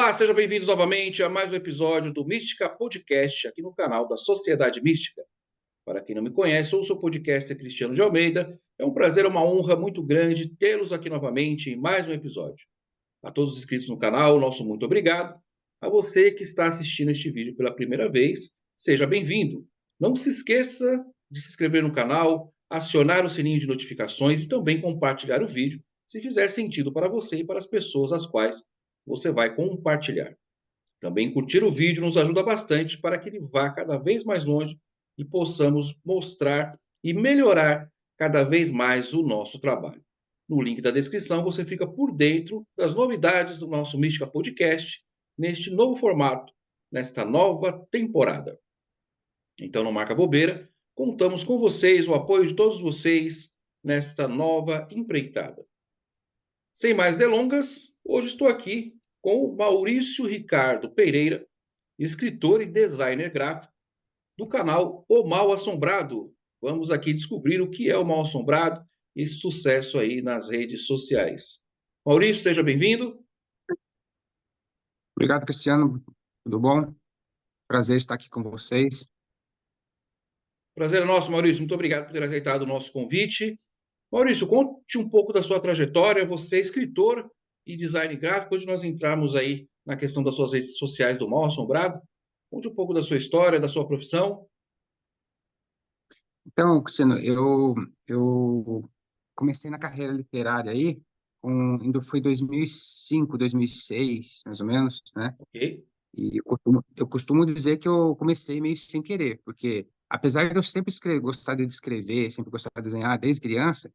Olá, sejam bem-vindos novamente a mais um episódio do Mística Podcast, aqui no canal da Sociedade Mística. Para quem não me conhece, eu sou o podcaster Cristiano de Almeida. É um prazer, uma honra muito grande tê-los aqui novamente em mais um episódio. A todos os inscritos no canal, nosso muito obrigado. A você que está assistindo este vídeo pela primeira vez, seja bem-vindo. Não se esqueça de se inscrever no canal, acionar o sininho de notificações e também compartilhar o vídeo, se fizer sentido para você e para as pessoas às quais você vai compartilhar. Também curtir o vídeo nos ajuda bastante para que ele vá cada vez mais longe e possamos mostrar e melhorar cada vez mais o nosso trabalho. No link da descrição você fica por dentro das novidades do nosso Mística Podcast neste novo formato, nesta nova temporada. Então não marca bobeira, contamos com vocês, o apoio de todos vocês nesta nova empreitada. Sem mais delongas, hoje estou aqui com o Maurício Ricardo Pereira, escritor e designer gráfico do canal O Mal Assombrado. Vamos aqui descobrir o que é o Mal Assombrado e esse sucesso aí nas redes sociais. Maurício, seja bem-vindo. Obrigado, Cristiano. Tudo bom? Prazer estar aqui com vocês. Prazer é nosso, Maurício. Muito obrigado por ter aceitado o nosso convite. Maurício, conte um pouco da sua trajetória. Você é escritor e design gráfico. Hoje nós entramos aí na questão das suas redes sociais do Mal Assombrado. Conte um pouco da sua história, da sua profissão. Então, Cristiano, eu comecei na carreira literária aí, foi 2005, 2006, mais ou menos, né? Ok? E eu costumo dizer que eu comecei meio sem querer, porque apesar de eu sempre gostar de escrever, sempre gostar de desenhar desde criança,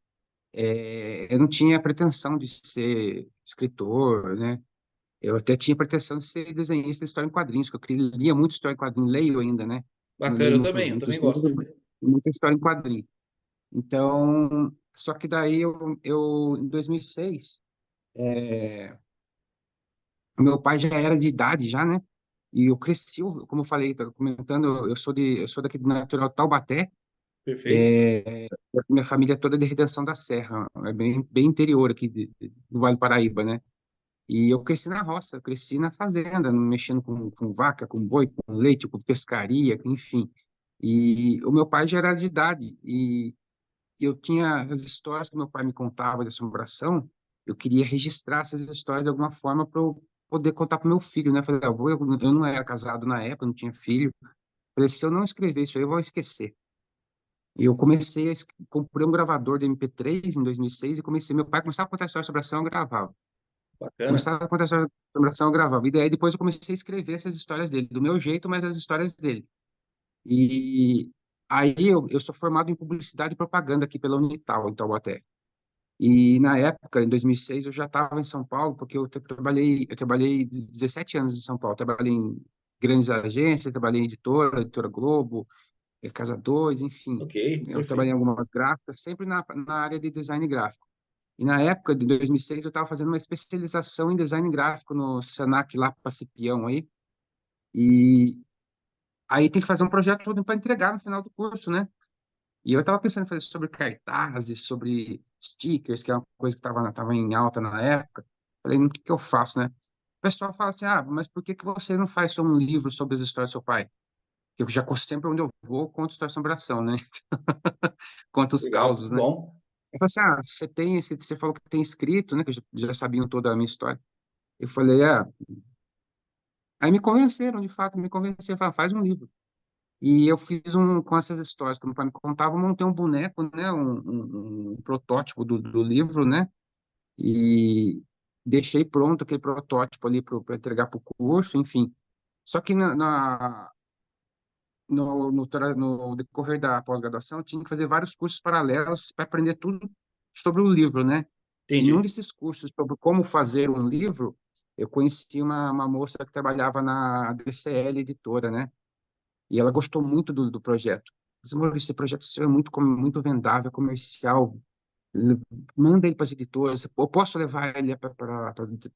eu não tinha pretensão de ser escritor, né? Eu até tinha pretensão de ser desenhista de história em quadrinhos, porque eu lia muito história em quadrinhos, leio ainda, né? Não Bacana, leio eu também muitos gosto. livros, mas muita história em quadrinhos. Então, só que daí em 2006, o meu pai já era de idade já, né? E eu cresci, como eu falei, tô comentando, eu sou daqui do natural Taubaté, Perfeito. a minha família é toda de Redenção da Serra, é bem interior aqui do Vale do Paraíba, né? E eu cresci na roça, eu cresci na fazenda, mexendo com vaca, com boi, com leite, com pescaria, enfim. E o meu pai já era de idade, e eu tinha as histórias que meu pai me contava de assombração, eu queria registrar essas histórias de alguma forma para eu poder contar para meu filho, né? Eu falei, eu não era casado na época, não tinha filho. Eu falei, se eu não escrever isso aí, eu vou esquecer. E eu comprei um gravador de MP3 em 2006 e comecei, meu pai começava a contar história sobre ação, eu gravava. Bacana. Começava a contar história sobre ação, eu gravava. E daí depois eu comecei a escrever essas histórias dele, do meu jeito, mas as histórias dele. E aí eu sou formado em publicidade e propaganda aqui pela Unital, em Taubaté. E na época, em 2006, eu já estava em São Paulo, porque eu trabalhei 17 anos em São Paulo. Trabalhei em grandes agências, trabalhei em editora Globo, Casa 2, enfim. Ok, Eu trabalhei em perfeito. algumas gráficas, sempre na área de design gráfico. E na época de 2006, eu estava fazendo uma especialização em design gráfico no Senac, lá para Cipião aí. E aí tem que fazer um projeto para entregar no final do curso, né? E eu estava pensando em fazer sobre cartazes, sobre stickers, que é uma coisa que estava em alta na época. Falei, o que que eu faço, né? O pessoal fala assim, ah, mas por que que você não faz só um livro sobre as histórias do seu pai? Eu já sempre onde eu vou, conto história de assombração, né? Conto os Legal, causos, muito né? bom. Eu falei assim, ah, você falou que tem escrito, né? Que já sabiam toda a minha história. Eu falei, ah. Aí me convenceram, de fato, me convenceram. Falaram, faz um livro. E eu fiz com essas histórias que meu pai me contava, eu montei um boneco, né, um protótipo do livro, né, e deixei pronto aquele protótipo ali para entregar para o curso, enfim. Só que no decorrer da pós-graduação, eu tinha que fazer vários cursos paralelos para aprender tudo sobre o livro, né? E num Entendi. desses cursos sobre como fazer um livro, eu conheci uma moça que trabalhava na DCL Editora, né? E ela gostou muito do projeto. Você, Maurício, esse projeto seu é muito vendável, comercial. Ele- Manda ele para as editoras. Eu posso levar ele para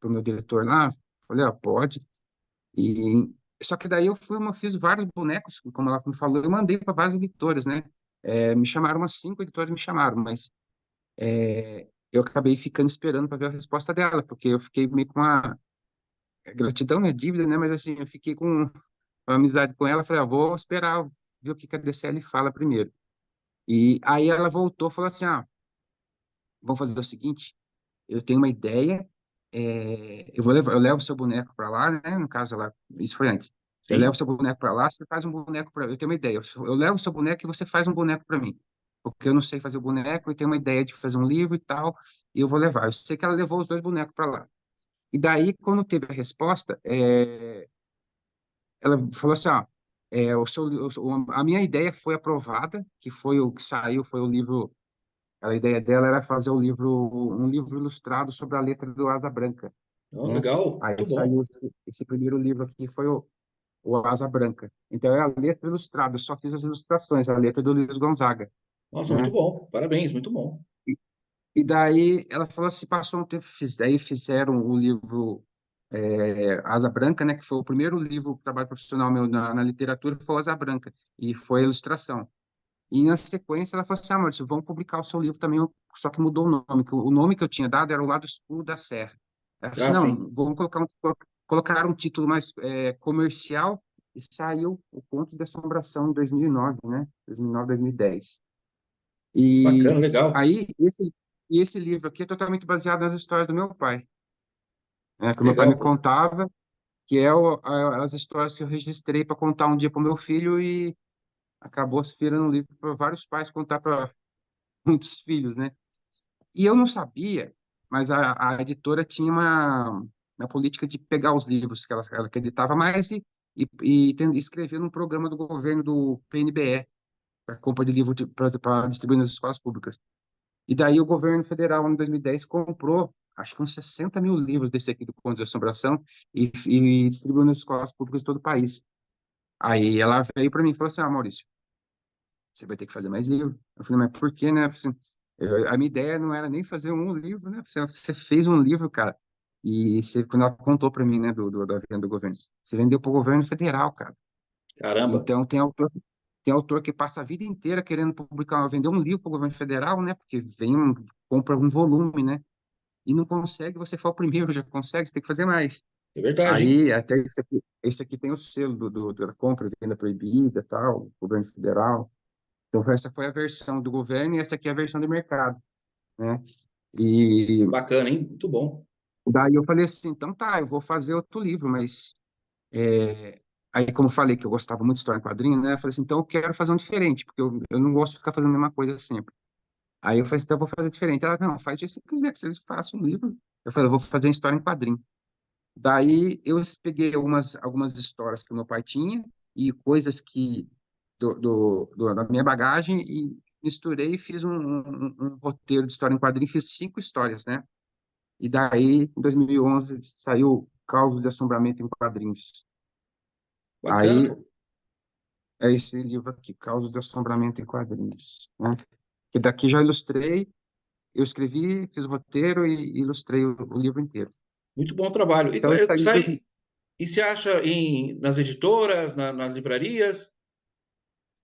o meu diretor lá? Falei, ah, pode. E só que daí fiz vários bonecos, como ela me falou, eu mandei para várias editoras, né? Me chamaram, umas 5 editoras me chamaram, mas eu acabei ficando esperando para ver a resposta dela, porque eu fiquei meio com uma gratidão não é dívida, né? Mas assim, eu fiquei com uma amizade com ela, falei, vou esperar ver o que que a DCL fala primeiro. E aí ela voltou, falou assim, vamos fazer o seguinte, eu tenho uma ideia, eu levo seu boneco para lá, né? No caso, isso foi antes. Eu levo Sim. seu boneco para lá, você faz um boneco para. Eu tenho uma ideia. Eu levo seu boneco e você faz um boneco para mim, porque eu não sei fazer o boneco. Eu tenho uma ideia de fazer um livro e tal, e eu vou levar. Eu sei que ela levou os dois bonecos para lá. E daí, quando teve a resposta, ela falou assim, a minha ideia foi aprovada, que foi o que saiu, foi o livro. A ideia dela era fazer um livro ilustrado sobre a letra do Asa Branca, Oh, né? legal, Aí muito bom. saiu esse primeiro livro aqui, foi o Asa Branca. Então é a letra ilustrada, eu só fiz as ilustrações, a letra do Luiz Gonzaga, Nossa, muito né? bom. Parabéns, muito bom. E daí ela falou assim, passou um tempo, daí fizeram o livro Asa Branca, né? Que foi o primeiro livro, trabalho profissional meu na literatura, foi o Asa Branca, e foi a ilustração. E na sequência ela falou assim, Maurício, vamos publicar o seu livro também, só que mudou o nome, que o nome que eu tinha dado era O Lado Escuro da Serra. Ela falou assim, Ah, sim. não, vamos colocar um título mais comercial, e saiu o Conto de Assombração em 2009, né? 2009, 2010. Bacana, E legal. aí, esse livro aqui é totalmente baseado nas histórias do meu pai, né? Que o meu pai me Legal. contava, que as histórias que eu registrei para contar um dia para o meu filho e acabou se virando um livro para vários pais contar para muitos filhos, né? E eu não sabia, mas a editora tinha uma política de pegar os livros que ela acreditava mais e escrever num programa do governo do PNBE, para compra de livro para distribuir nas escolas públicas. E daí o governo federal, em 2010, comprou, acho que uns 60 mil livros desse aqui do Conto de Assombração e distribuiu nas escolas públicas de todo o país. Aí ela veio para mim e falou assim, Maurício, você vai ter que fazer mais livro. Eu falei, mas por quê, né? Assim, a minha ideia não era nem fazer um livro, né? Você fez um livro, cara. E você, quando ela contou para mim, né, da venda do governo, você vendeu para o governo federal, cara. Caramba. Então, tem autor que passa a vida inteira querendo publicar, vender um livro para o governo federal, né? Porque compra um volume, né? E não consegue, você foi o primeiro, já consegue, você tem que fazer mais. É verdade, hein? Aí, até esse aqui tem o selo da compra, venda proibida, tal, governo federal. Então, essa foi a versão do governo e essa aqui é a versão do mercado, né? E Bacana, hein? Muito bom. daí eu falei assim, então tá, eu vou fazer outro livro, mas aí como eu falei que eu gostava muito de história em quadrinho, né? Eu falei assim, então eu quero fazer um diferente, porque eu não gosto de ficar fazendo a mesma coisa sempre. Aí eu falei assim, então eu vou fazer diferente. Ela, não, faz o que você quiser, que você faça um livro. Eu falei, eu vou fazer uma história em quadrinho. Daí eu peguei algumas histórias que o meu pai tinha e coisas da minha bagagem e misturei e fiz um roteiro de história em quadrinho, fiz 5 histórias, né? E daí, em 2011, saiu Causos de Assombramento em Quadrinhos. Bacana, Aí pô. é esse livro aqui, Causos de Assombramento em Quadrinhos, né? Que daqui já ilustrei, eu escrevi, fiz o roteiro e ilustrei o livro inteiro. Muito bom trabalho. Então, isso aí, E se acha nas editoras, nas livrarias?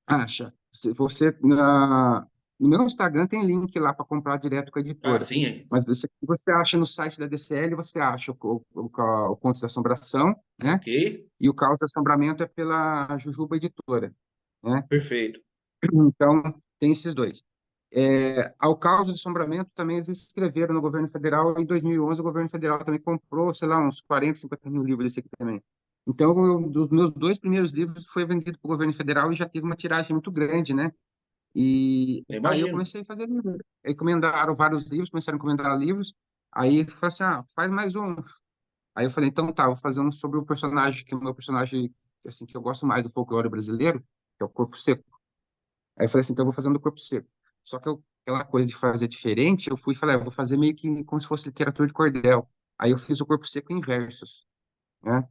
acha. Se você, no meu Instagram tem link lá para comprar direto com a Ah, editora. sim, é. Mas você acha no site da DCL, você acha o Contos da Assombração, né? Ok, E o Caos de Assombramento é pela Jujuba Editora, né? perfeito. Então, tem esses dois. Ao Caos de Assombramento também eles escreveram no governo federal. Em 2011, o governo federal também comprou, sei lá, uns 40, 50 mil livros desse aqui também. Então, dos meus 2 primeiros livros foi vendido para o governo federal e já teve uma tiragem muito grande, né? E Eu aí eu imagino. comecei a fazer livros. Encomendaram vários livros, começaram a encomendar livros. Aí falou assim, faz mais um. Aí eu falei, então tá, vou fazer um sobre o personagem, que é o meu personagem, assim, que eu gosto mais do folclore brasileiro, que é o Corpo Seco. Aí eu falei assim, então eu vou fazer um do Corpo Seco. Só que aquela coisa de fazer diferente, eu fui e falei, eu vou fazer meio que como se fosse literatura de cordel. Aí eu fiz o Corpo Seco em versos, né?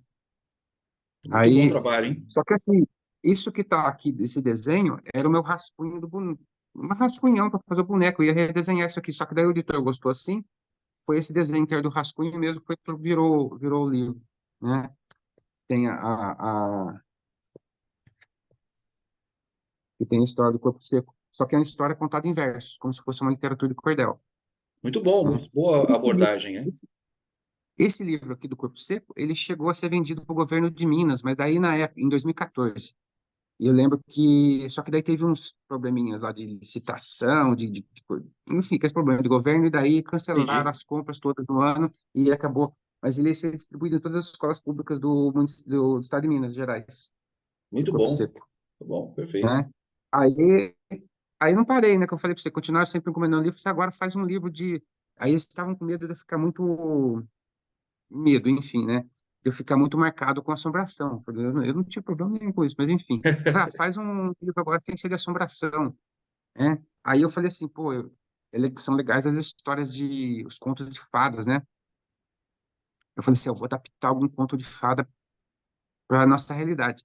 Muito bom Aí, trabalho, hein? só que assim, isso que tá aqui, desse desenho, era o meu rascunho do boneco. Uma rascunhão para fazer o boneco. Eu ia redesenhar isso aqui, só que daí o editor gostou assim. Foi esse desenho que era do rascunho mesmo, virou o livro, né? Tem que tem a história do Corpo Seco. Só que é uma história contada em versos, como se fosse uma literatura de cordel, Muito bom, né? muito boa Esse livro, abordagem, hein? esse, Esse livro aqui do Corpo Seco, ele chegou a ser vendido para o governo de Minas, mas daí na época, em 2014. E eu lembro que, só que daí teve uns probleminhas lá de licitação, enfim, que esse problema de governo, e daí cancelaram Entendi. as compras todas no ano e acabou. Mas ele ia ser distribuído em todas as escolas públicas do estado de Minas Gerais, do Muito Corpo bom. Seco, Tá bom, perfeito. né? Aí, aí não parei, né? Que eu falei para você, continuar sempre encomendando livro, você agora faz um livro de. Aí eles estavam com medo de eu ficar muito. Medo, enfim, né? De eu ficar muito marcado com assombração. Eu não tinha problema nenhum com isso, mas enfim. Eu falei, faz um livro agora sem ser de assombração, né? Aí eu falei assim, pô, são legais as histórias os contos de fadas, né? Eu falei assim, eu vou adaptar algum conto de fada para a nossa realidade.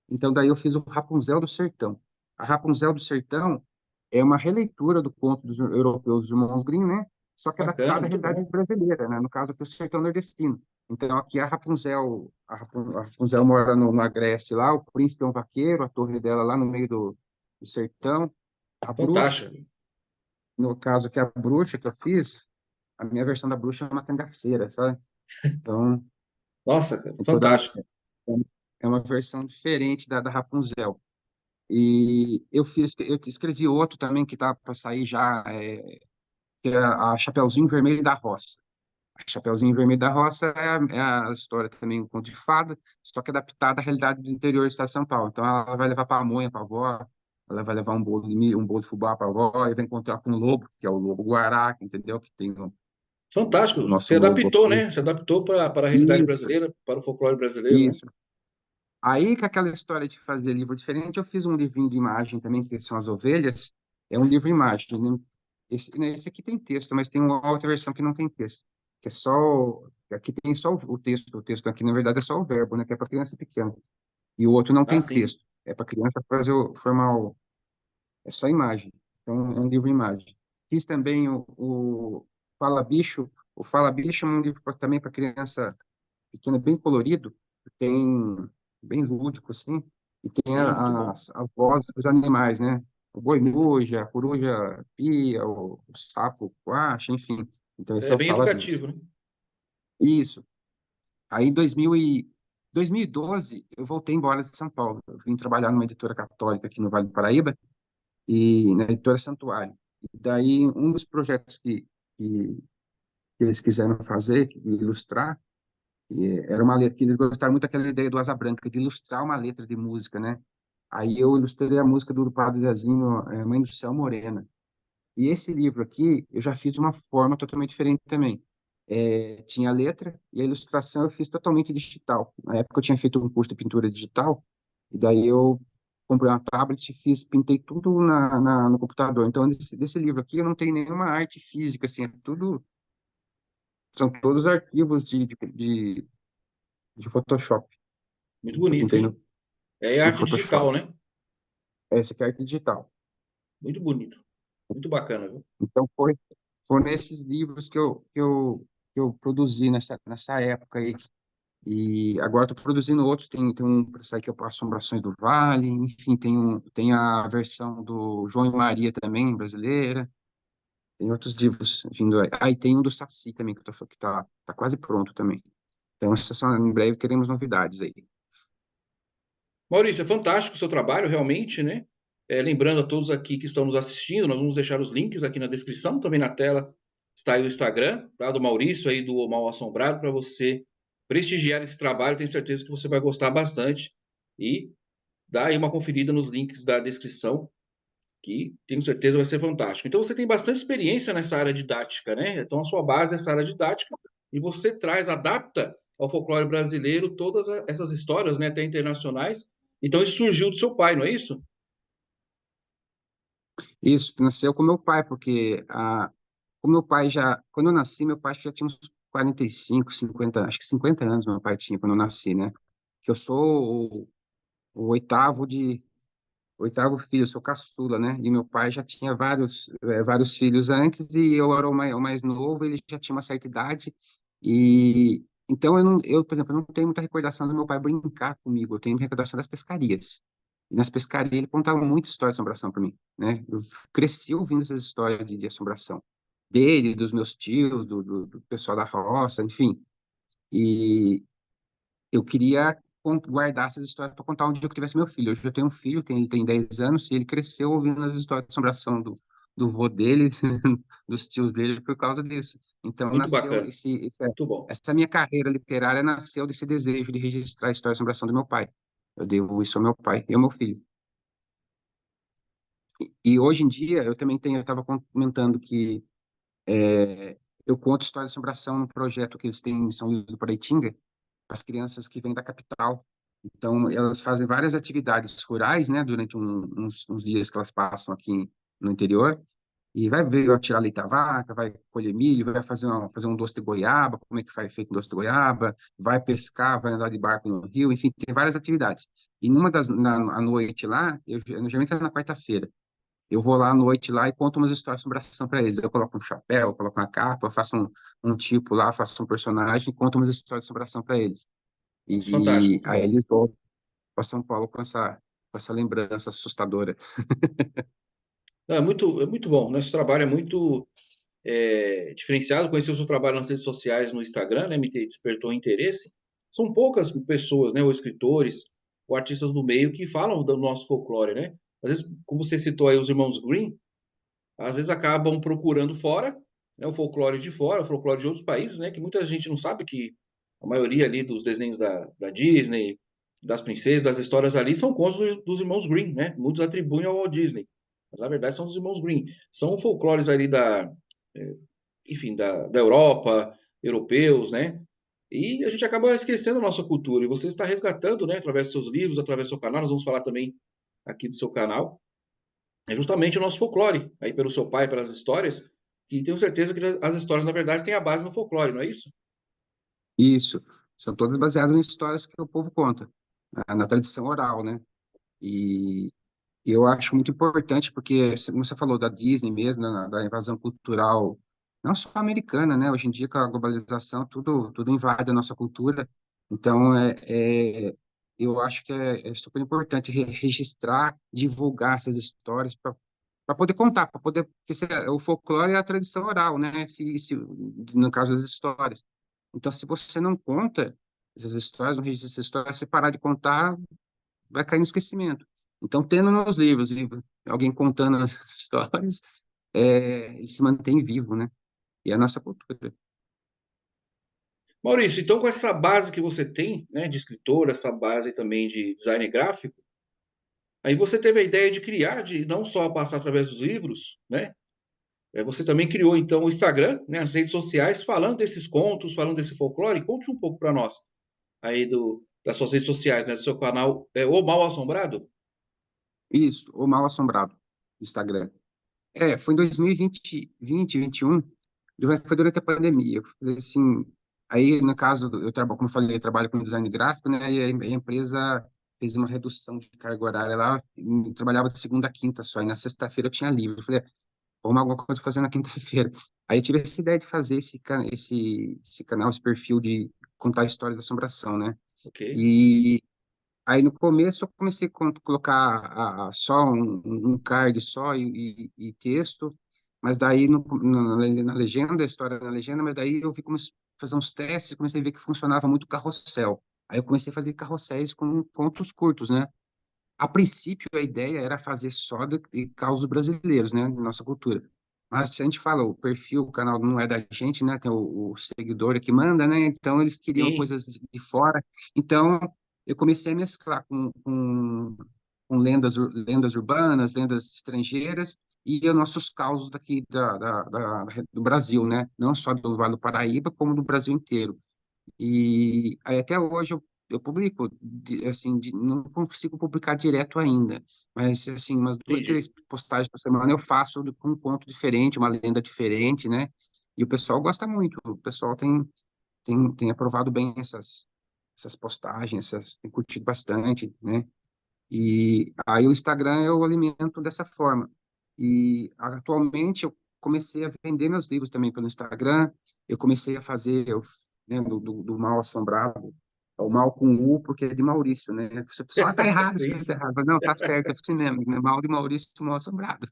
Então, daí eu fiz o Rapunzel do Sertão. A Rapunzel do Sertão é uma releitura do conto dos europeus dos irmãos Grimm, né? Só que Bacana, adaptada à muito realidade bom. brasileira, né? No caso aqui, o sertão nordestino. Então, aqui a Rapunzel mora na Grécia lá, o príncipe é um vaqueiro, a torre dela lá no meio do sertão. A bruxa, Fantástico. no caso aqui, a bruxa que eu fiz, a minha versão da bruxa é uma cangaceira, sabe? Então, Nossa, cara, tem toda, fantástico. é uma versão diferente da Rapunzel. E eu escrevi outro também que tá para sair já, que é a Chapeuzinho Vermelho da Roça. A Chapeuzinho Vermelho da Roça é a história também, um conto de fada, só que adaptada à realidade do interior do estado de São Paulo. Então ela vai levar pamonha para a avó, ela vai levar um bolo de milho, um bolo de fubá para a avó, e vai encontrar com um lobo, que é o lobo guará, entendeu? Que tem o Fantástico. nosso Você lobo adaptou, aqui. né? Você adaptou para a realidade Isso, brasileira, para o folclore brasileiro, né? isso. Aí, com aquela história de fazer livro diferente, eu fiz um livrinho de imagem também, que são as ovelhas. É um livro imagem, né? Esse aqui tem texto, mas tem uma outra versão que não tem texto, que é só. Aqui tem só o texto. O texto aqui, na verdade, é só o verbo, né? Que é para criança pequena. E o outro não Ah, tem sim. texto. É para criança fazer formar o. É só imagem. Então, é um livro imagem. Fiz também o Fala Bicho. O Fala Bicho é um livro também para criança pequeno, bem colorido, tem bem lúdico, assim, e tem Sim, muito bom. as vozes dos animais, né? O boi muja, a coruja pia, o sapo quaxa, enfim. Então, esse É é o bem Fala Bicho. educativo, né? Isso. Aí, em 2012, eu voltei embora de São Paulo. Eu vim trabalhar numa editora católica aqui no Vale do Paraíba, e na editora Santuário. E daí, um dos projetos que, que eles quiseram fazer, ilustrar, era uma letra que eles gostaram muito daquela ideia do Asa Branca, de ilustrar uma letra de música, né? Aí eu ilustrei a música do Padre Zezinho, Mãe do Céu Morena. E esse livro aqui, eu já fiz de uma forma totalmente diferente também. Tinha a letra e a ilustração eu fiz totalmente digital. Na época eu tinha feito um curso de pintura digital, e daí eu comprei uma tablet e pintei tudo no computador. Então, desse livro aqui eu não tenho nenhuma arte física, assim, são todos arquivos de Photoshop. Muito Eu bonito, pintei hein? É no arte Photoshop. digital, né? Essa aqui é arte digital. Muito bonito. Muito bacana, viu? Então, foram esses livros que eu produzi nessa época aí. E agora estou produzindo outros. Tem um para sair que é o Assombrações do Vale. Enfim, tem a versão do João e Maria também, brasileira. Tem outros livros vindo aí. Ah, e tem um do Saci também, que tá quase pronto também. Então, em breve teremos novidades aí. Maurício, é fantástico o seu trabalho, realmente, né? Lembrando a todos aqui que estão nos assistindo, nós vamos deixar os links aqui na descrição, também na tela está aí o Instagram, tá? Do Maurício aí do Mal Assombrado, para você prestigiar esse trabalho. Tenho certeza que você vai gostar bastante e dá aí uma conferida nos links da descrição, que tenho certeza vai ser fantástico. Então você tem bastante experiência nessa área didática, né? Então a sua base é essa área didática e você adapta ao folclore brasileiro todas essas histórias, né, até internacionais. Então isso surgiu do seu pai, não é isso? Isso, nasceu com meu pai, porque o meu pai quando eu nasci, meu pai acho que já tinha uns 45, 50, acho que 50 anos meu pai tinha quando eu nasci, né? Que eu sou o oitavo filho, eu sou caçula, né? E meu pai já tinha vários filhos antes e eu era o mais novo, ele já tinha uma certa idade e então por exemplo, eu não tenho muita recordação do meu pai brincar comigo, eu tenho recordação das pescarias. E nas pescarias ele contava muita história de assombração para mim, né? Eu cresci ouvindo essas histórias de assombração dele, dos meus tios, do pessoal da roça, enfim. E eu queria guardar essas histórias para contar um dia que eu tivesse meu filho. Hoje eu tenho um filho, ele tem 10 anos, e ele cresceu ouvindo as histórias de assombração do vô dele, dos tios dele, por causa disso. Então Muito nasceu bacana, muito bom. essa minha carreira literária nasceu desse desejo de registrar a história de assombração do meu pai. Eu devo isso ao meu pai e ao meu filho. E hoje em dia, eu estava comentando que eu conto história de assombração no projeto que eles têm em São Luís do Paraitinga, para as crianças que vêm da capital. Então, elas fazem várias atividades rurais, né, durante uns dias que elas passam aqui no interior, e vai ver, vai tirar leite da vaca, vai colher milho, vai fazer um doce de goiaba, como é que faz feito um doce de goiaba, vai pescar, vai andar de barco no rio, enfim, tem várias atividades. E à noite lá, eu geralmente é na quarta-feira, eu vou lá à noite lá e conto umas histórias sobre ação para eles. Eu coloco um chapéu, eu coloco uma capa, eu faço um tipo lá, faço um personagem e conto umas histórias sobre ação para eles. Nossa, fantástico, E muito aí bom. eles voltam para São Paulo com essa lembrança assustadora. Não, é muito bom. Nosso trabalho é muito diferenciado. Conheci o seu trabalho nas redes sociais, no Instagram, né? Despertou interesse. São poucas pessoas, né? Ou escritores, ou artistas do meio que falam do nosso folclore, né? Às vezes, como você citou aí os irmãos Green, às vezes acabam procurando fora, né? O folclore de fora, o folclore de outros países, né? Que muita gente não sabe que a maioria ali dos desenhos da Disney, das princesas, das histórias ali, são contos dos irmãos Green, né? Muitos atribuem ao Walt Disney. Mas, na verdade, são dos irmãos Green. São folclores ali enfim, da Europa, europeus, né? E a gente acaba esquecendo a nossa cultura. E você está resgatando, né, através dos seus livros, através do seu canal. Nós vamos falar também aqui do seu canal. É justamente o nosso folclore, aí pelo seu pai, pelas histórias, que tenho certeza que as histórias, na verdade, têm a base no folclore, não é isso? Isso, são todas baseadas em histórias que o povo conta, na tradição oral, né? E eu acho muito importante, porque, como você falou da Disney mesmo, né, da invasão cultural, não só americana, né? Hoje em dia, com a globalização, tudo invade a nossa cultura. Então, eu acho que é super importante registrar, divulgar essas histórias para poder contar, para poder, porque o folclore é a tradição oral, né? No caso das histórias. Então, se você não conta essas histórias, não registra essas histórias, se parar de contar, vai cair no esquecimento. Então, tendo nos livros alguém contando as histórias, ele se mantém vivo, né? E é a nossa cultura. Maurício, então com essa base que você tem, né, de escritor, essa base também de design gráfico, aí você teve a ideia de criar, de não só passar através dos livros, né? Você também criou então o Instagram, né, as redes sociais, falando desses contos, falando desse folclore. Conte um pouco para nós aí das suas redes sociais, né, do seu canal, O Mal Assombrado. Isso, o Mal Assombrado, Instagram. Foi em 2020, 21, foi durante a pandemia. Eu falei assim, aí, no caso, como eu falei, eu trabalho com design gráfico, né? E a empresa fez uma redução de carga horária lá, eu trabalhava de segunda a quinta só, e na sexta-feira eu tinha livre. Eu falei, vou arrumar alguma coisa pra fazer na quinta-feira. Aí eu tive essa ideia de fazer esse canal, esse perfil de contar histórias de assombração, né? Ok. E aí no começo eu comecei a colocar só um card só e texto, mas daí na legenda, a história na legenda, mas daí eu vi como fazer uns testes, comecei a ver que funcionava muito carrossel. Aí eu comecei a fazer carrosséis com contos curtos, né? A princípio, a ideia era fazer só de causos brasileiros, né, da nossa cultura. Mas se a gente fala, o perfil, o canal não é da gente, né, tem o seguidor que manda, né, então eles queriam Sim, coisas de fora. Então, eu comecei a mesclar com lendas urbanas, lendas estrangeiras e os nossos causos daqui do Brasil, né, não só do Vale do Paraíba, como do Brasil inteiro. E aí até hoje eu publico, assim, não consigo publicar direto ainda, mas assim, umas duas, entendi. três postagens por semana eu faço com um ponto diferente, uma lenda diferente, né? E o pessoal gosta muito, o pessoal tem aprovado bem essas postagens, tem curtido bastante, né? E aí o Instagram eu alimento dessa forma. E atualmente eu comecei a vender meus livros também pelo Instagram. Eu comecei a fazer, né, do Mal Assombrado, o Mal com U, porque é de Maurício, né? A pessoa, tá errado, É escreveu isso. errado. Não, tá certo, é cinema, né? Mal de Maurício, Mal Assombrado.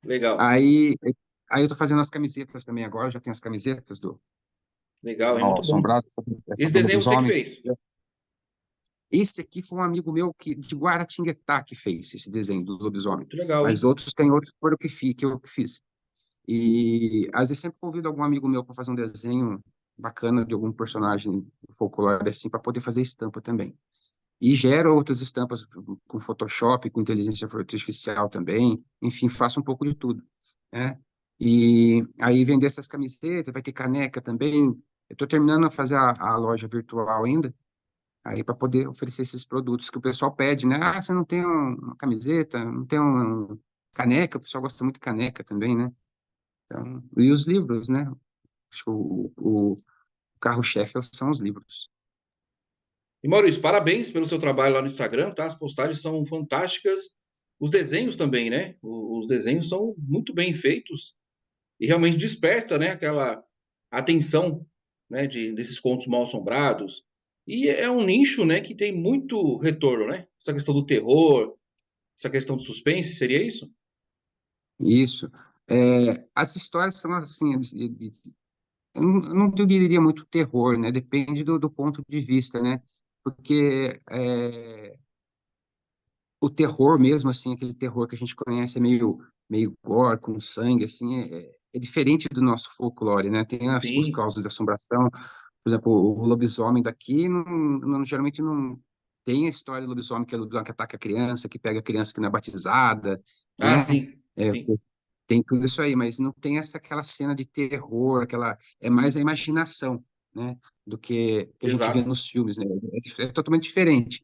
Legal. Aí, aí eu tô fazendo as camisetas também agora, já tenho as camisetas Legal, é Mal muito bom. Assombrado, essa Esse do desenho você que lobisomem. fez. Esse aqui foi um amigo meu de Guaratinguetá que fez esse desenho do lobisomem. Muito legal, Mas hein? tem outros que foram que eu que fiz. E às vezes sempre convido algum amigo meu para fazer um desenho bacana de algum personagem do folclore, assim, para poder fazer estampa também. E gero outras estampas com Photoshop, com inteligência artificial também. Enfim, faço um pouco de tudo, né? E aí vender essas camisetas, vai ter caneca também. Eu estou terminando a fazer a loja virtual ainda, aí para poder oferecer esses produtos que o pessoal pede, né? Ah, você não tem uma camiseta, não tem uma caneca, o pessoal gosta muito de caneca também, né? Então, e os livros, né? Acho que o carro-chefe são os livros. E Maurício, parabéns pelo seu trabalho lá no Instagram, tá? As postagens são fantásticas. Os desenhos também, né? Os desenhos são muito bem feitos e realmente desperta, né, aquela atenção, né, desses contos mal assombrados. E é um nicho, né, que tem muito retorno, né? Essa questão do terror, essa questão do suspense, seria isso? Isso. As histórias são assim, eu não diria muito terror, né? Depende do ponto de vista, né? Porque o terror mesmo, assim, aquele terror que a gente conhece é meio gore, com sangue, assim, é diferente do nosso folclore, né? Tem os Sim. causos de assombração, por exemplo, o lobisomem daqui geralmente não tem a história do lobisomem, que é o lobisomem que ataca a criança, que pega a criança que não é batizada, Ah, né? sim, É, sim. tem tudo isso aí, mas não tem aquela cena de terror, é mais a imaginação, né? Do que a gente vê Exato. nos filmes, né? É totalmente diferente.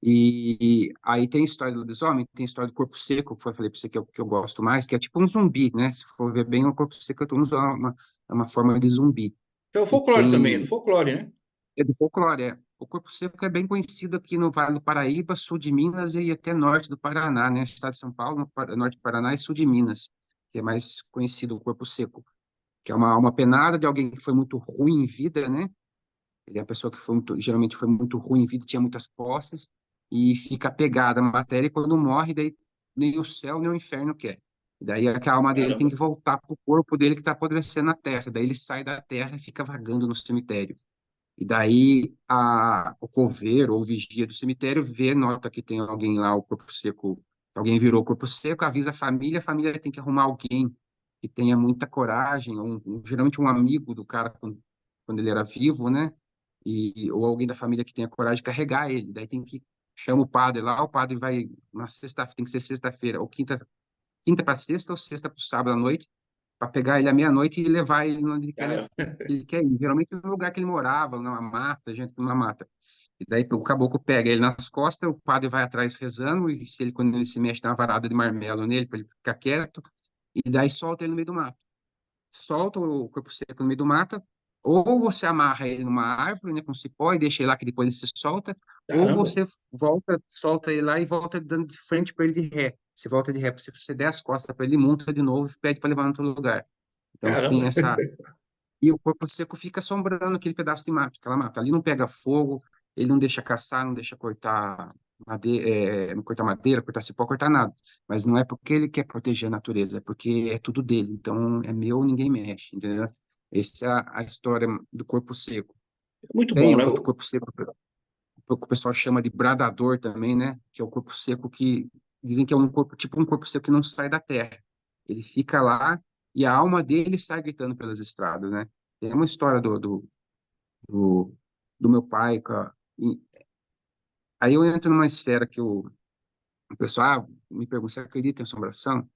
E aí tem a história do lobisomem, tem a história do corpo seco, que eu falei para você que eu gosto mais, que é tipo um zumbi, né? Se for ver bem, o corpo seco é uma forma de zumbi. É o E folclore também, é do tem. folclore, né? É do folclore, é. O corpo seco é bem conhecido aqui no Vale do Paraíba, sul de Minas e até norte do Paraná, né? Estado de São Paulo, norte do Paraná e sul de Minas, que é mais conhecido o corpo seco, que é uma penada de alguém que foi muito ruim em vida, né? Ele é uma pessoa que geralmente foi muito ruim em vida, tinha muitas posses e fica apegada à matéria e quando morre, daí nem o céu nem o inferno quer. E daí é que a alma dele tem Caramba. que voltar para o corpo dele que está apodrecendo na terra. Daí ele sai da terra e fica vagando no cemitério. E daí o coveiro ou o vigia do cemitério vê, nota que tem alguém lá, o corpo seco, alguém virou o corpo seco, avisa a família tem que arrumar alguém que tenha muita coragem, geralmente um amigo do cara quando ele era vivo, né? Ou alguém da família que tenha coragem de carregar ele. Daí tem que chama o padre lá, o padre vai na sexta, tem que ser sexta-feira, ou quinta para sexta ou sexta para sábado à noite, para pegar ele à meia-noite e levar ele onde Caramba. ele quer ir. Geralmente no lugar que ele morava, numa mata, gente numa mata. E daí o caboclo pega ele nas costas, o padre vai atrás rezando, e se ele, quando ele se mexe, dá uma varada de marmelo nele, para ele ficar quieto, e daí solta ele no meio do mato. Solta o corpo seco no meio do mato, ou você amarra ele numa árvore, né, com cipó, e deixa ele lá que depois ele se solta, ou Caramba. você volta, solta ele lá e volta dando de frente para ele de ré. Você volta de ré, se você der as costas para ele, monta de novo e pede para levar no outro lugar. Então Caramba. tem essa. E o corpo seco fica assombrando aquele pedaço de mato, aquela mata. Ali não pega fogo, ele não deixa caçar, não deixa cortar madeira, não cortar madeira, cortar cipó, cortar nada. Mas não é porque ele quer proteger a natureza, é porque é tudo dele. Então é meu, ninguém mexe, entendeu? Essa é a história do corpo seco. Muito Tem bom, né? outro corpo seco, que o pessoal chama de bradador também, né? Que é o corpo seco que dizem que é um corpo, tipo um corpo seco que não sai da terra. Ele fica lá e a alma dele sai gritando pelas estradas, né? Tem uma história do, do meu pai. Aí eu entro numa esfera que o pessoal me pergunta, você acredita em assombração?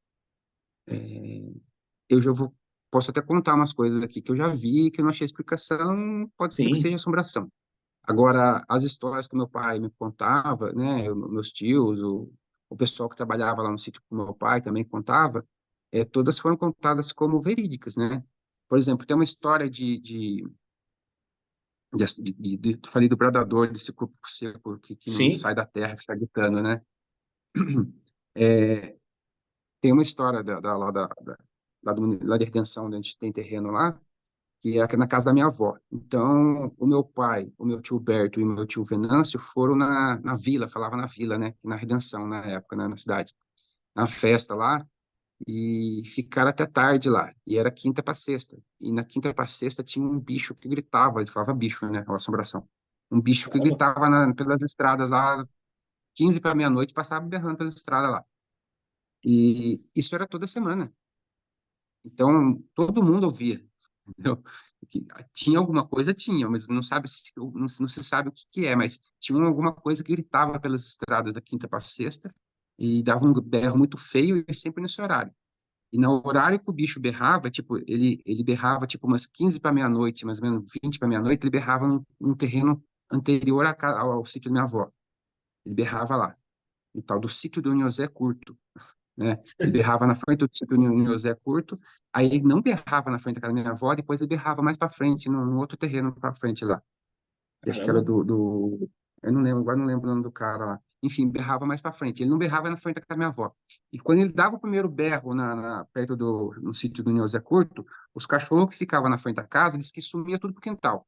Eu já posso até contar umas coisas aqui que eu já vi, que eu não achei explicação, pode ser que seja Sim. assombração. Agora, as histórias que meu pai me contava, né, meus tios, o pessoal que trabalhava lá no sítio com meu pai também contava, todas foram contadas como verídicas, né? Por exemplo, tem uma história falei do bradador, desse corpo seco que não Sim. sai da terra, que está gritando, né? É, tem uma história lá de Redenção, onde a gente tem terreno lá, que é na casa da minha avó. Então, o meu pai, o meu tio Berto e o meu tio Venâncio foram na vila, falava na vila, né? Na Redenção, na época, né? Na cidade, na festa lá. e ficaram até tarde lá. E era quinta para sexta. E na quinta para sexta tinha um bicho que gritava, ele falava bicho, né? Uma assombração. Um bicho que Caramba, gritava pelas estradas lá, 15 para meia-noite, passava berrando pelas estradas lá. E isso era toda semana. Então, todo mundo ouvia, entendeu? Que tinha alguma coisa, tinha, mas não sabe não se sabe o que que é, mas tinha alguma coisa que gritava pelas estradas da quinta para sexta e dava um berro muito feio e sempre nesse horário. E no horário que o bicho berrava, tipo, ele berrava tipo umas 15 para meia-noite, mais ou menos 20 para meia-noite, ele berrava num terreno anterior ao sítio da minha avó. Ele berrava lá, no tal do sítio do Nhosé Curto, né? Ele berrava na frente do sítio do Nhosé Curto, aí ele não berrava na frente da casa da minha avó, depois ele berrava mais para frente, no outro terreno para frente lá. E acho que era caramba. eu não lembro, agora não lembro o nome do cara lá. Enfim, berrava mais para frente. Ele não berrava na frente da casa da minha avó. E quando ele dava o primeiro berro perto no sítio do Nilzé Curto, os cachorros que ficavam na frente da casa, eles que sumia tudo pro quintal.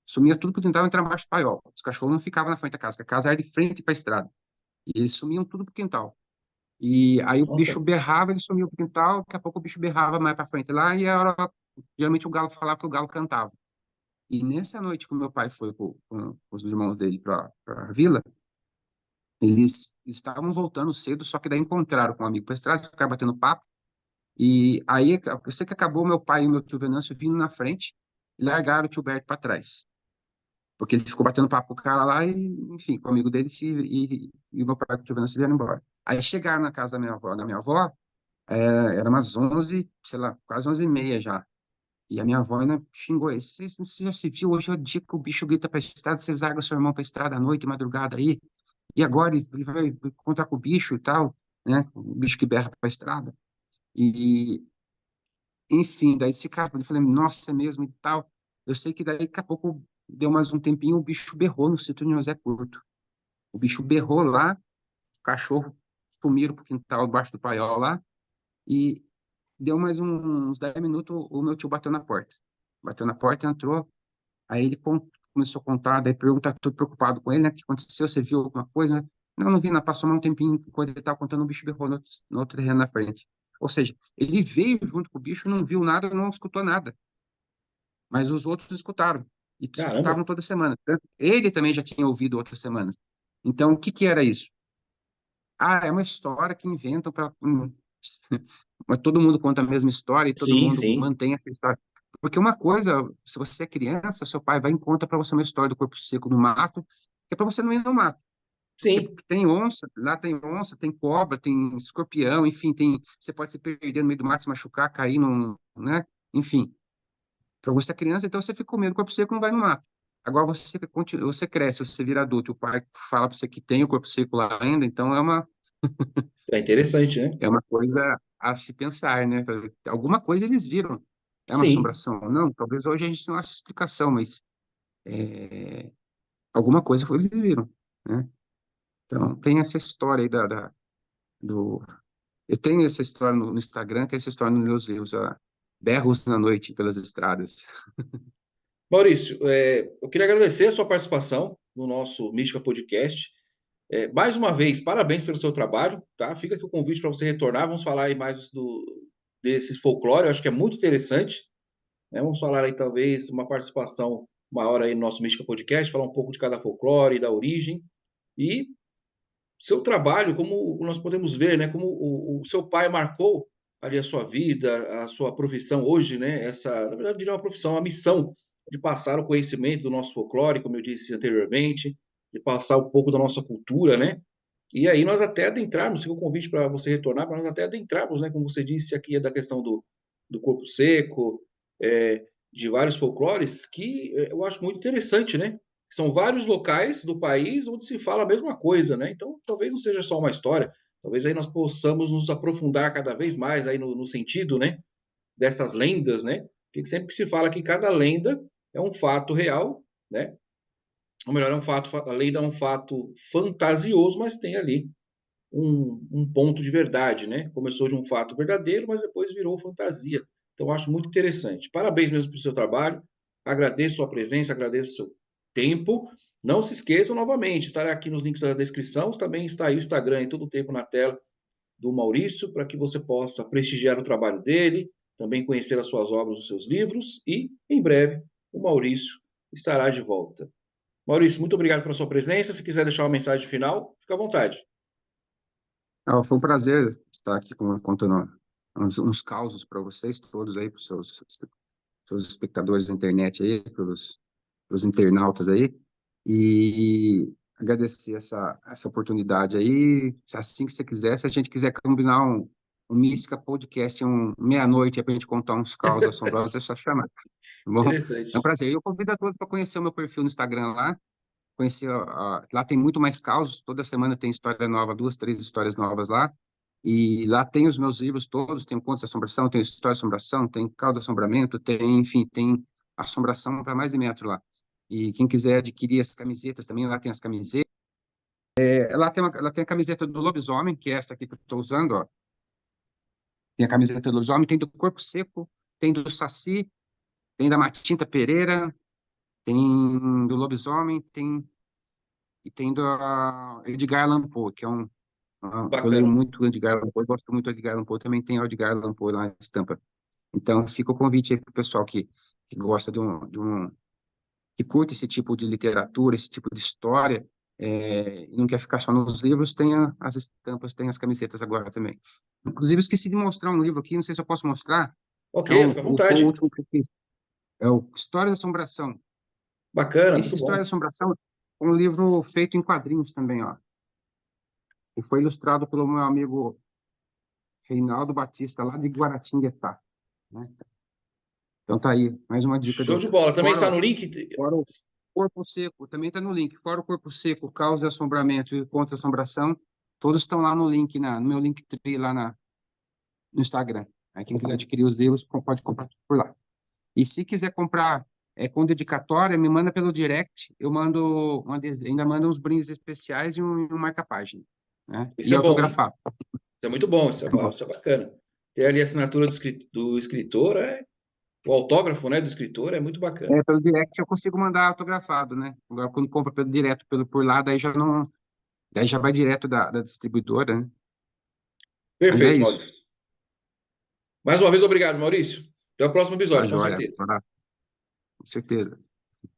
Sumia tudo pro quintal e entrava embaixo do paiol. Os cachorros não ficavam na frente da casa, porque a casa era de frente para a estrada. E eles sumiam tudo pro quintal. E aí o Nossa, bicho berrava, ele sumiu pro quintal, daqui a pouco o bicho berrava mais para frente lá, e a hora, geralmente o galo falava que o galo cantava. E nessa noite que o meu pai foi com os irmãos dele para a vila, eles estavam voltando cedo, só que daí encontraram com um amigo para estrada, ficaram batendo papo. E aí, eu sei que acabou meu pai e meu tio Venâncio vindo na frente e largaram o tio Berto para trás. Porque ele ficou batendo papo com o cara lá e, enfim, com o amigo dele e o meu pai e o tio Venâncio vieram embora. Aí chegaram na casa da minha avó, era umas 11, sei lá, quase 11h30 já. E a minha avó ainda xingou ele. Você já se viu? Hoje é o dia que o bicho grita pra estrada, vocês largam seu irmão pra estrada à noite, madrugada aí. E agora ele vai encontrar com o bicho e tal, né? O bicho que berra pra estrada. E, enfim, daí esse cara, eu falei, nossa, é mesmo e tal. Eu sei que daí, daqui a pouco, deu mais um tempinho, o bicho berrou no sítio de José Curto. O bicho berrou lá, o cachorro sumiram pro quintal, debaixo do paiol lá, e deu mais uns 10 minutos, o meu tio bateu na porta. Bateu na porta, entrou. Aí ele começou a contar, daí pergunta, tudo preocupado com ele, né? O que aconteceu? Você viu alguma coisa, né? Não, não vi, não. Passou mais um tempinho, quando ele estava contando, o bicho berrou no outro terreno na frente. Ou seja, ele veio junto com o bicho, não viu nada, não escutou nada. Mas os outros escutaram. E caramba. escutavam toda semana. Ele também já tinha ouvido outras semanas. Então, o que que era isso? Ah, é uma história que inventam para. Mas todo mundo conta a mesma história e todo Sim, mundo sim. mantém essa história. Porque uma coisa, se você é criança, seu pai vai e conta para você uma história do corpo seco no mato, que é para você não ir no mato. Sim. Porque tem onça, lá tem onça, tem cobra, tem escorpião, enfim, você pode se perder no meio do mato, se machucar, cair, né? Enfim, para você é criança, então você fica com medo do corpo seco, não vai no mato. Agora você cresce, você vira adulto, e o pai fala para você que tem o corpo seco lá ainda, então É interessante, né? é uma coisa a se pensar, né? Alguma coisa eles viram. É uma Sim. assombração? Não, talvez hoje a gente não ache explicação, mas alguma coisa eles viram, né? Então, tem essa história aí do... Eu tenho essa história no Instagram, tem essa história nos meus livros, Berros na Noite pelas Estradas. Maurício, eu queria agradecer a sua participação no nosso Mística Podcast. Mais uma vez, parabéns pelo seu trabalho, tá? Fica aqui o convite para você retornar. Vamos falar aí mais desse folclore, eu acho que é muito interessante, né? Vamos falar aí, talvez, uma participação maior aí no nosso Mística Podcast, falar um pouco de cada folclore, da origem. E seu trabalho, como nós podemos ver, né? Como o seu pai marcou ali a sua vida, a sua profissão hoje, né? Na verdade, eu diria uma profissão, uma missão de passar o conhecimento do nosso folclore, como eu disse anteriormente, de passar um pouco da nossa cultura, né? E aí nós até adentrarmos, fica o convite para você retornar, para nós até adentrarmos, né? Como você disse aqui, é da questão do corpo seco, de vários folclores, que eu acho muito interessante, né? São vários locais do país onde se fala a mesma coisa, né? Então, talvez não seja só uma história, talvez aí nós possamos nos aprofundar cada vez mais aí no sentido, né? Dessas lendas, né? Porque sempre que se fala que cada lenda é um fato real, né? Ou melhor, a lenda é um fato fantasioso, mas tem ali um ponto de verdade, né? Começou de um fato verdadeiro, mas depois virou fantasia. Então, eu acho muito interessante. Parabéns mesmo pelo seu trabalho. Agradeço sua presença, agradeço seu tempo. Não se esqueçam novamente, estará aqui nos links da descrição. Também está aí o Instagram em todo o tempo na tela do Maurício, para que você possa prestigiar o trabalho dele, também conhecer as suas obras, os seus livros, e, em breve, o Maurício estará de volta. Maurício, muito obrigado pela sua presença. Se quiser deixar uma mensagem final, fica à vontade. Foi um prazer estar aqui contando uns causos para vocês todos aí, para os seus espectadores da internet aí, pelos internautas aí, e agradecer essa oportunidade aí. Assim que você quiser, se a gente quiser combinar um Mística Podcast, meia-noite, para a gente contar uns causos assombrosos, é só chamar. Tá bom? É um Interessante. prazer. Eu convido a todos para conhecer o meu perfil no Instagram lá. Conhecer, lá tem muito mais causos. Toda semana tem história nova, 2, 3 histórias novas lá. E lá tem os meus livros todos, tem Contos de Assombração, tem História de Assombração, tem Causa de Assombramento, tem, enfim, tem assombração para mais de metro lá. E quem quiser adquirir as camisetas também, lá tem as camisetas. Lá tem a camiseta do lobisomem, que é essa aqui que eu estou usando, ó. Tem a camiseta do lobisomem, tem do Corpo Seco, tem do Saci, tem da Matinta Pereira, tem do lobisomem, tem do Edgar Allan Poe, que é eu leio Bacana. muito Edgar Allan Poe, gosto muito de Edgar Allan Poe, também tem o Edgar Allan Poe lá na estampa. Então, fica o convite aí para o pessoal que gosta que curte esse tipo de literatura, esse tipo de história, e não quer ficar só nos livros, tem as estampas, tem as camisetas agora também. Inclusive, eu esqueci de mostrar um livro aqui, não sei se eu posso mostrar, Ok, fica à foi o vontade. último que eu fiz, é o História da Assombração. Bacana, Esse muito História da bom. Assombração é um livro feito em quadrinhos também, ó, e foi ilustrado pelo meu amigo Reinaldo Batista, lá de Guaratinguetá, né? Então tá aí, mais uma dica Show de bola. Também está fora, no link? fora o Corpo Seco, também está no link. Fora o Corpo Seco, Causa e Assombramento e Contra a Assombração, todos estão lá no link, no meu Linktree lá no Instagram. Aí quem quiser adquirir os livros, pode comprar por lá. E se quiser comprar com dedicatória, me manda pelo direct, eu mando ainda mando uns brindes especiais e um marca-página, né? Isso E é bom, hein? autografado. Isso é muito bom, isso é, Tá bom. isso é bacana. Ter ali a assinatura do escritor, o autógrafo, né, do escritor é muito bacana. Pelo direct eu consigo mandar autografado, né? Agora, quando compra direto por lá, daí já não. Daí já vai direto da distribuidora, né? Mas é Perfeito, isso. Maurício. Mais uma vez, obrigado, Maurício. Até o próximo Tá, episódio, com joia. certeza. Com certeza.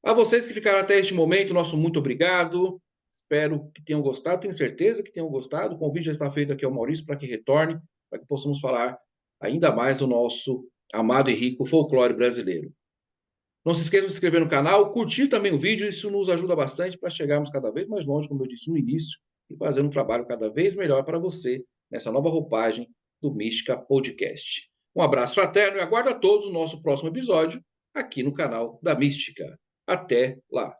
A vocês que ficaram até este momento, nosso muito obrigado. Espero que tenham gostado, tenho certeza que tenham gostado. O convite já está feito aqui ao Maurício para que retorne, para que possamos falar ainda mais do nosso amado e rico folclore brasileiro. Não se esqueçam de se inscrever no canal, curtir também o vídeo, isso nos ajuda bastante para chegarmos cada vez mais longe, como eu disse no início, e fazer um trabalho cada vez melhor para você nessa nova roupagem do Mística Podcast. Um abraço fraterno e aguardo a todos no nosso próximo episódio aqui no canal da Mística. Até lá!